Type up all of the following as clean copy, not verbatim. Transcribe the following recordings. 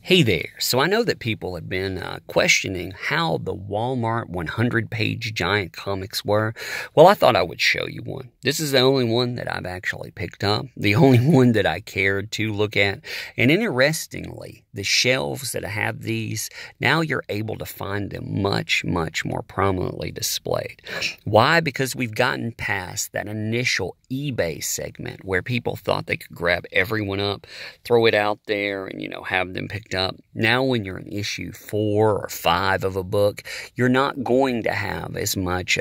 Hey there. So I know that people have been questioning how the Walmart 100-page giant comics were. Well, I thought I would show you one. This is the only one that I've actually picked up, the only one that I cared to look at. And interestingly, the shelves that have these, now you're able to find them much, much more prominently displayed. Why? Because we've gotten past that initial eBay segment where people thought they could grab everyone up, throw it out there, and, have them picked up. Now when you're in issue 4 or 5 of a book, you're not going to have as much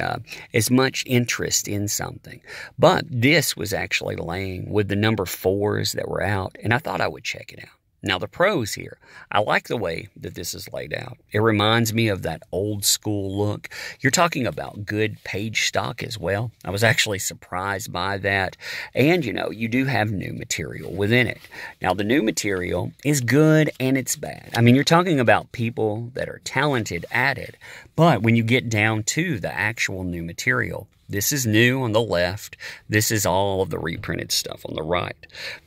interest in something. But this was actually laying with the number 4s that were out, and I thought I would check it out. Now, the pros here, I like the way that this is laid out. It reminds me of that old school look. You're talking about good page stock as well. I was actually surprised by that. And, you do have new material within it. Now, the new material is good and it's bad. I mean, you're talking about people that are talented at it. But when you get down to the actual new material, this is new on the left. This is all of the reprinted stuff on the right.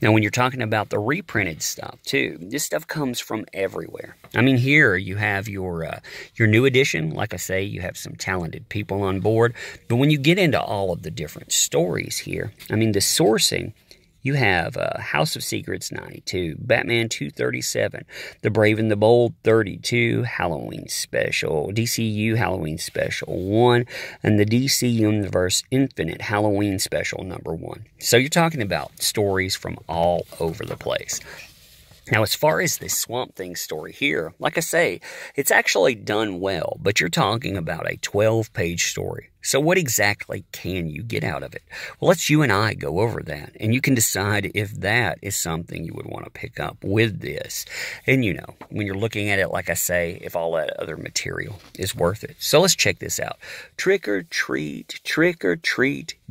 Now, when you're talking about the reprinted stuff, too, this stuff comes from everywhere. I mean, here you have your new edition. Like I say, you have some talented people on board. But when you get into all of the different stories here, I mean, the sourcing, you have House of Secrets 92, Batman 237, The Brave and the Bold 32, Halloween Special, DCU Halloween Special 1, and the DC Universe Infinite Halloween Special number 1. So you're talking about stories from all over the place. Now, as far as this Swamp Thing story here, like I say, it's actually done well, but you're talking about a 12-page story. So what exactly can you get out of it? Well, let's you and I go over that, and you can decide if that is something you would want to pick up with this. And, when you're looking at it, like I say, if all that other material is worth it. So let's check this out. Trick or treat,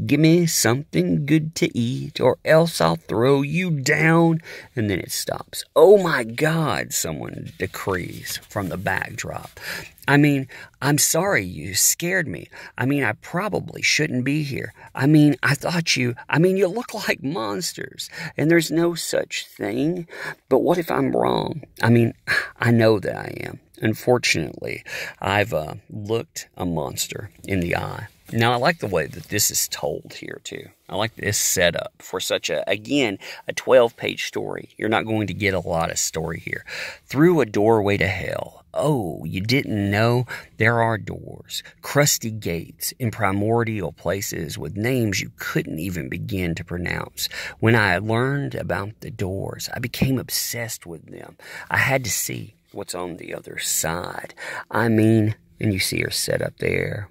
give me something good to eat, or else I'll throw you down. And then it stops. Oh my God, someone decrees from the backdrop. I mean, I'm sorry, you scared me. I mean, I probably shouldn't be here. I mean, you look like monsters, and there's no such thing. But what if I'm wrong? I mean, I know that I am. Unfortunately, I've looked a monster in the eye. Now, I like the way that this is told here, too. I like this setup for such a 12-page story. You're not going to get a lot of story here. Through a doorway to hell. Oh, you didn't know? There are doors, crusty gates in primordial places with names you couldn't even begin to pronounce. When I learned about the doors, I became obsessed with them. I had to see what's on the other side. I mean, and you see her set up there,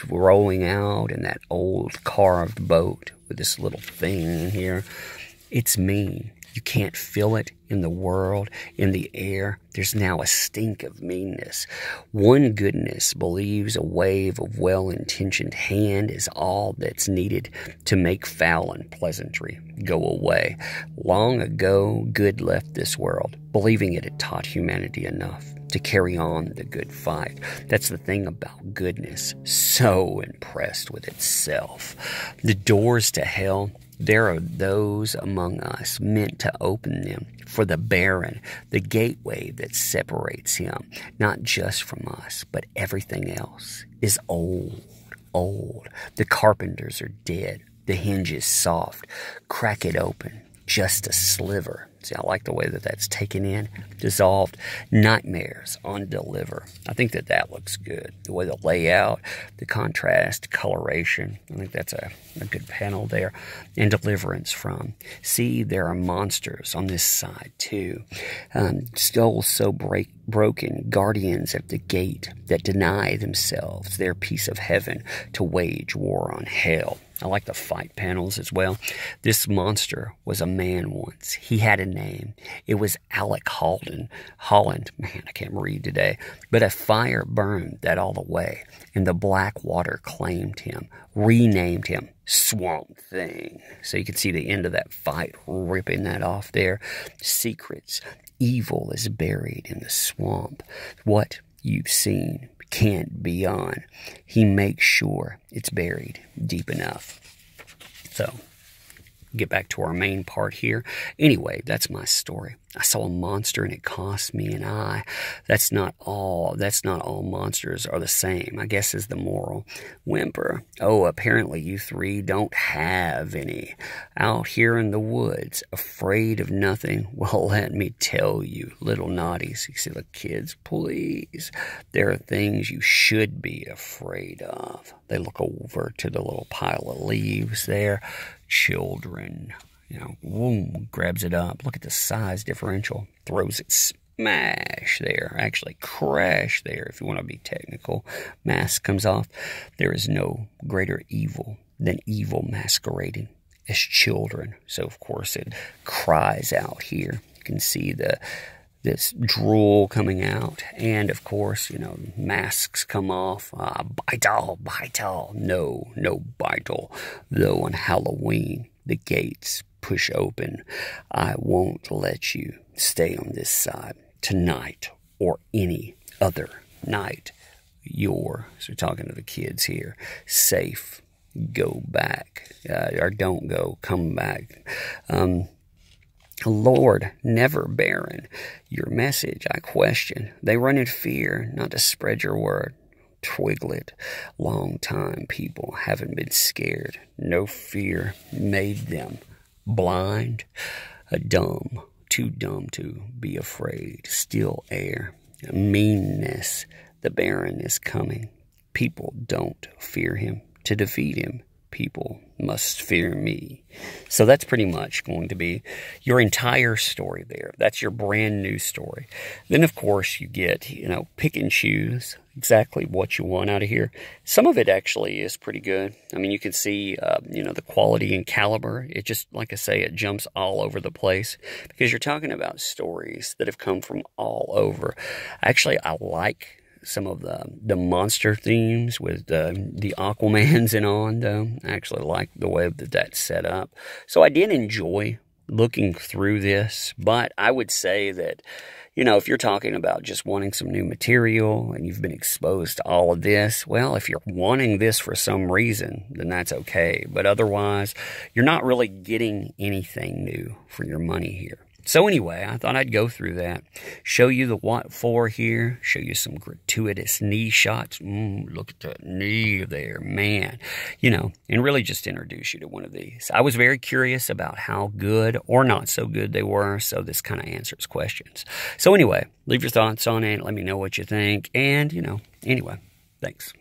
rolling out in that old carved boat with this little thing in here. It's mean. You can't feel it in the world, in the air. There's now a stink of meanness. One goodness believes a wave of well-intentioned hand is all that's needed to make foul and pleasantry go away. Long ago, good left this world, believing it had taught humanity enough to carry on the good fight. That's the thing about goodness, so impressed with itself. The doors to hell, there are those among us meant to open them for the Baron, the gateway that separates him, not just from us, but everything else, is old. The carpenters are dead. The hinge is soft. Crack it open. Just a sliver. See, I like the way that that's taken in. Dissolved. Nightmares on deliver. I think that looks good. The way the layout, the contrast, coloration. I think that's a good panel there. And deliverance from. See, there are monsters on this side, too. Souls so broken, guardians at the gate that deny themselves their piece of heaven to wage war on hell. I like the fight panels as well. This monster was a man once. He had a name. It was Alec Holland. Man, I can't read today. But a fire burned that all the way, and the black water claimed him, renamed him Swamp Thing. So you can see the end of that fight, ripping that off there. Secrets. Evil is buried in the swamp. What you've seen can't be on. He makes sure it's buried deep enough. So, get back to our main part here. Anyway, that's my story. I saw a monster and it cost me an eye. That's not all monsters are the same, I guess is the moral. Whimper. Oh, apparently you three don't have any. Out here in the woods, afraid of nothing. Well, let me tell you, little naughties. You see the kids, please. There are things you should be afraid of. They look over to the little pile of leaves there. Children. Boom, grabs it up. Look at the size differential. Throws it smash there. Actually, crash there, if you want to be technical. Mask comes off. There is no greater evil than evil masquerading as children. So, of course, it cries out here. You can see this drool coming out. And, of course, masks come off. Bite all. No bite all. Though on Halloween, the gates push open. I won't let you stay on this side tonight or any other night. So talking to the kids here, safe, go back, or don't go, come back. Lord, never barren. Your message, I question. They run in fear, not to spread your word. Twiglet, long time people haven't been scared. No fear made them blind, too dumb to be afraid. Still air, meanness. The Baron is coming. People don't fear him. To defeat him, people must fear me. So that's pretty much going to be your entire story there. That's your brand new story. Then, of course, you get, pick and choose exactly what you want out of here. Some of it actually is pretty good. I mean, you can see, the quality and caliber. It just, like I say, it jumps all over the place because you're talking about stories that have come from all over. Actually, I like some of the monster themes with the Aquamans and on, though. I actually like the way that that's set up. So I did enjoy looking through this, but I would say that, if you're talking about just wanting some new material and you've been exposed to all of this, well, if you're wanting this for some reason, then that's okay. But otherwise, you're not really getting anything new for your money here. So anyway, I thought I'd go through that, show you the Watt 4 here, show you some gratuitous knee shots. Look at that knee there, man. And really just introduce you to one of these. I was very curious about how good or not so good they were, so this kind of answers questions. So anyway, leave your thoughts on it, let me know what you think, and, anyway, thanks.